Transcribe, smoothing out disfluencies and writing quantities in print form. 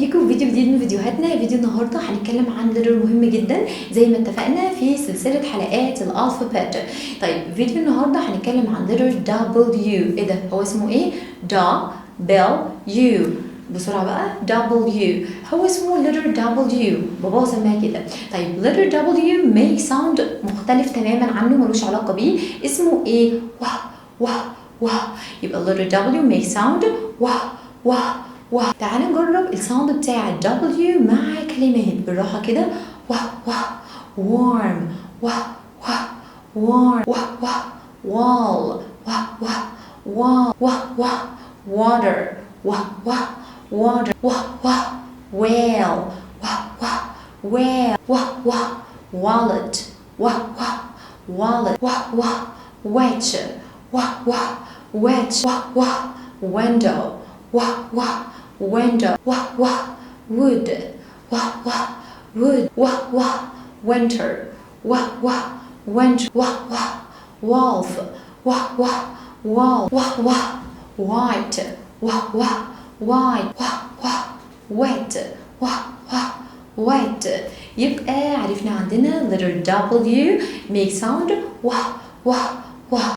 بيكم فيديو جديد من فيديوهاتنا. فيديو النهارده هنتكلم عن لتر مهم جدا زي ما اتفقنا في سلسله حلقات الالفابت. طيب فيديو النهارده هنتكلم عن لتر دبليو. ايه ده؟ هو اسمه ايه؟ دبليو. بسرعه بقى، دبليو هو اسمه لتر دبليو، بابا سماه كده. طيب لتر دبليو ميك ساوند مختلف تماما عنه، ملوش علاقه بيه. اسمه ايه؟ واه واه واه. يبقى لتر دبليو ميك ساوند واه واه واه. تعالى نجرب الساوند بتاع الدبليو مع كلمات بالراحه كده. واه واه warm. واه واه warm. واه واه wall. واه واه wall. واه واه water. واه واه water. واه واه whale. واه واه whale. واه واه wallet. واه واه wallet. واه واه wedge. واه واه wedge. واه واه window. واه واه window. واه واه wood. واه واه wood. واه واه winter. واه واه winter. واه واه wolf. واه واه wall. واه واه white. واه واه white. واه واه wet. واه واه wet. يبقى عرفنا عندنا letter W make sound واه واه واه.